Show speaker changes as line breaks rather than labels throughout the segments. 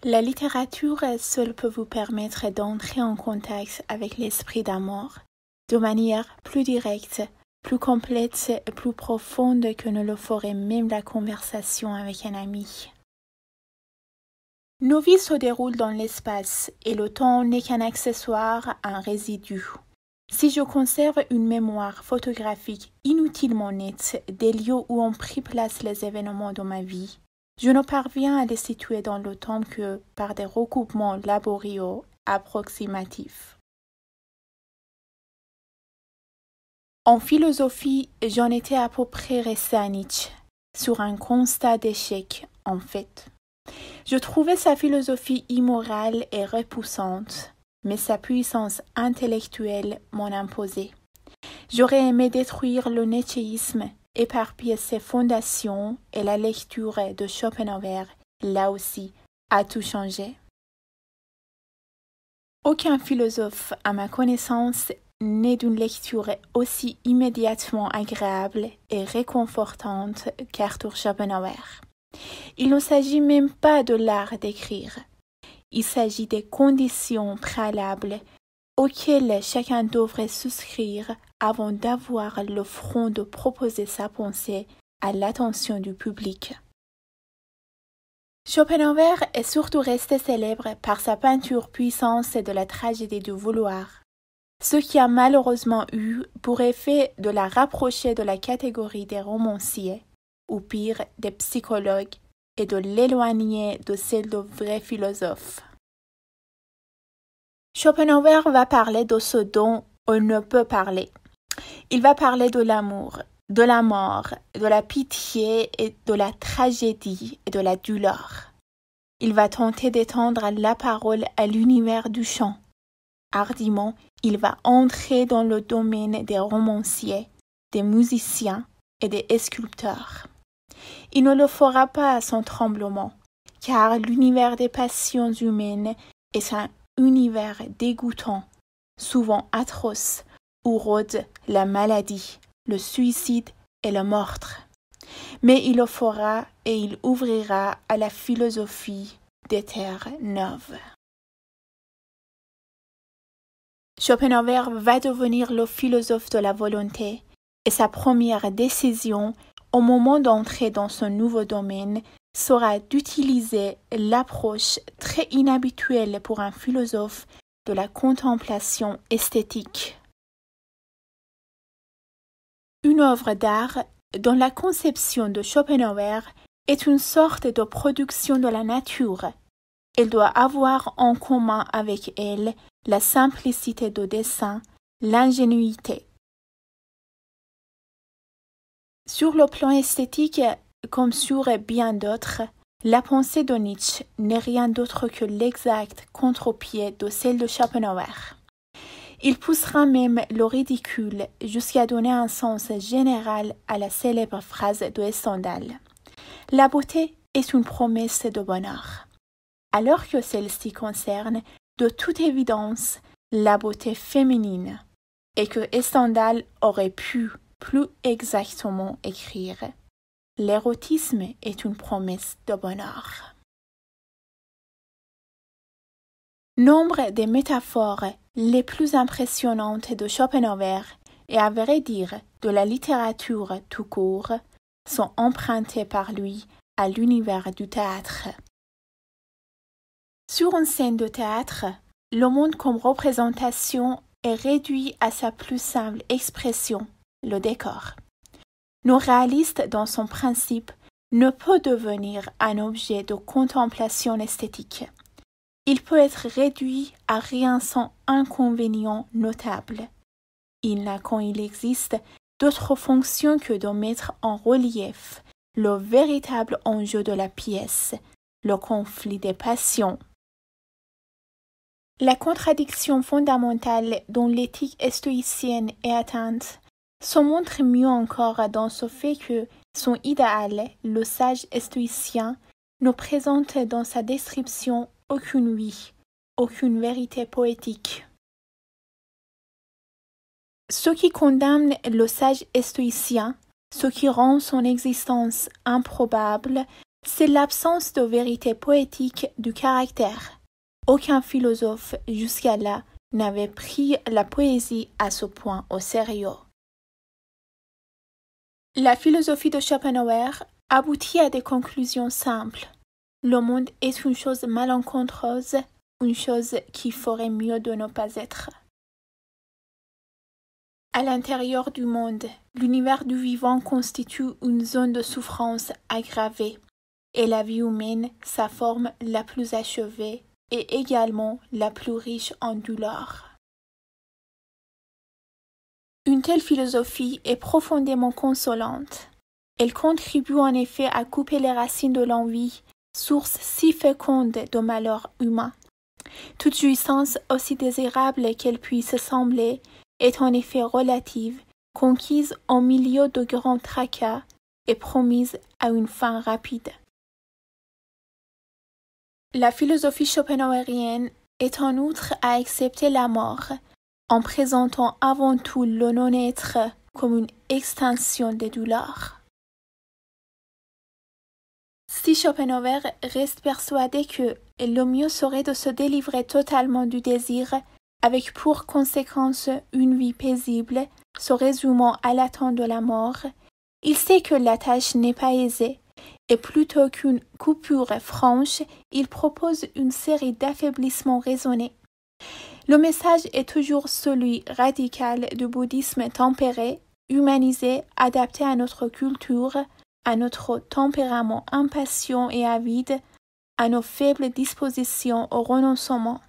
La littérature seule peut vous permettre d'entrer en contact avec l'esprit d'amour de manière plus directe, plus complète et plus profonde que ne le ferait même la conversation avec un ami. Nos vies se déroulent dans l'espace et le temps n'est qu'un accessoire, un résidu. Si je conserve une mémoire photographique inutilement nette des lieux où ont pris place les événements de ma vie, je ne parviens à les situer dans le temps que par des recoupements laborieux approximatifs. En philosophie, j'en étais à peu près resté à Nietzsche, sur un constat d'échec, en fait. Je trouvais sa philosophie immorale et repoussante, mais sa puissance intellectuelle m'en imposait. J'aurais aimé détruire le nietzschéisme, éparpiller ses fondations, et la lecture de Schopenhauer, là aussi, a tout changé. Aucun philosophe, à ma connaissance, n'est d'une lecture aussi immédiatement agréable et réconfortante qu'Arthur Schopenhauer. Il ne s'agit même pas de l'art d'écrire. Il s'agit des conditions préalables auxquelles chacun devrait souscrire avant d'avoir le front de proposer sa pensée à l'attention du public. Schopenhauer est surtout resté célèbre par sa peinture puissante de la tragédie du vouloir, ce qui a malheureusement eu pour effet de la rapprocher de la catégorie des romanciers, ou pire des psychologues, et de l'éloigner de celle de vrais philosophes. Schopenhauer va parler de ce dont on ne peut parler. Il va parler de l'amour, de la mort, de la pitié et de la tragédie et de la douleur. Il va tenter d'étendre la parole à l'univers du chant. Hardiment, il va entrer dans le domaine des romanciers, des musiciens et des sculpteurs. Il ne le fera pas sans tremblement, car l'univers des passions humaines est un univers dégoûtant, souvent atroce, où rôde la maladie, le suicide et le meurtre. Mais il le fera et il ouvrira à la philosophie des terres neuves. Schopenhauer va devenir le philosophe de la volonté et sa première décision au moment d'entrer dans ce nouveau domaine sera d'utiliser l'approche très inhabituelle pour un philosophe de la contemplation esthétique. Une œuvre d'art, dont la conception de Schopenhauer est une sorte de production de la nature. Elle doit avoir en commun avec elle la simplicité de dessin, l'ingénuité. Sur le plan esthétique, comme sur bien d'autres, la pensée de Nietzsche n'est rien d'autre que l'exact contre-pied de celle de Schopenhauer. Il poussera même le ridicule jusqu'à donner un sens général à la célèbre phrase de Stendhal. La beauté est une promesse de bonheur, alors que celle-ci concerne, de toute évidence, la beauté féminine, et que Stendhal aurait pu plus exactement écrire. L'érotisme est une promesse de bonheur. Nombre des métaphores les plus impressionnantes de Schopenhauer et à vrai dire de la littérature tout court sont empruntées par lui à l'univers du théâtre. Sur une scène de théâtre, le monde comme représentation est réduit à sa plus simple expression, le décor. Le réaliste, dans son principe, ne peut devenir un objet de contemplation esthétique. Il peut être réduit à rien sans inconvénient notable. Il n'a quand il existe d'autre fonction que de mettre en relief le véritable enjeu de la pièce, le conflit des passions. La contradiction fondamentale dont l'éthique stoïcienne est atteinte se montre mieux encore dans ce fait que son idéal, le sage stoïcien, ne présente dans sa description aucune vie, aucune vérité poétique. Ce qui condamne le sage stoïcien, ce qui rend son existence improbable, C'est l'absence de vérité poétique du caractère. Aucun philosophe jusqu'à là n'avait pris la poésie à ce point au sérieux. La philosophie de Schopenhauer aboutit à des conclusions simples. Le monde est une chose malencontreuse, une chose qui ferait mieux de ne pas être. À l'intérieur du monde, l'univers du vivant constitue une zone de souffrance aggravée, et la vie humaine, sa forme la plus achevée, et également la plus riche en douleur. Une telle philosophie est profondément consolante. Elle contribue en effet à couper les racines de l'envie, source si féconde de malheur humain. Toute jouissance, aussi désirable qu'elle puisse sembler, est en effet relative, conquise au milieu de grands tracas et promise à une fin rapide. La philosophie schopenhauerienne est en outre à accepter la mort, en présentant avant tout le non-être comme une extension des douleurs. Si Schopenhauer reste persuadé que le mieux serait de se délivrer totalement du désir, avec pour conséquence une vie paisible, se résumant à l'attente de la mort, il sait que la tâche n'est pas aisée, et plutôt qu'une coupure franche, il propose une série d'affaiblissements raisonnés. Le message est toujours celui radical du bouddhisme tempéré, humanisé, adapté à notre culture, à notre tempérament impatient et avide, à nos faibles dispositions au renoncement.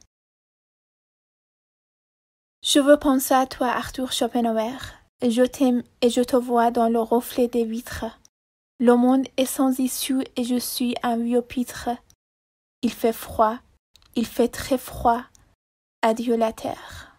Je veux penser à toi, Arthur Schopenhauer. Je t'aime et je te vois dans le reflet des vitres. Le monde est sans issue et je suis un vieux pitre. Il fait froid, il fait très froid. Adieu la terre.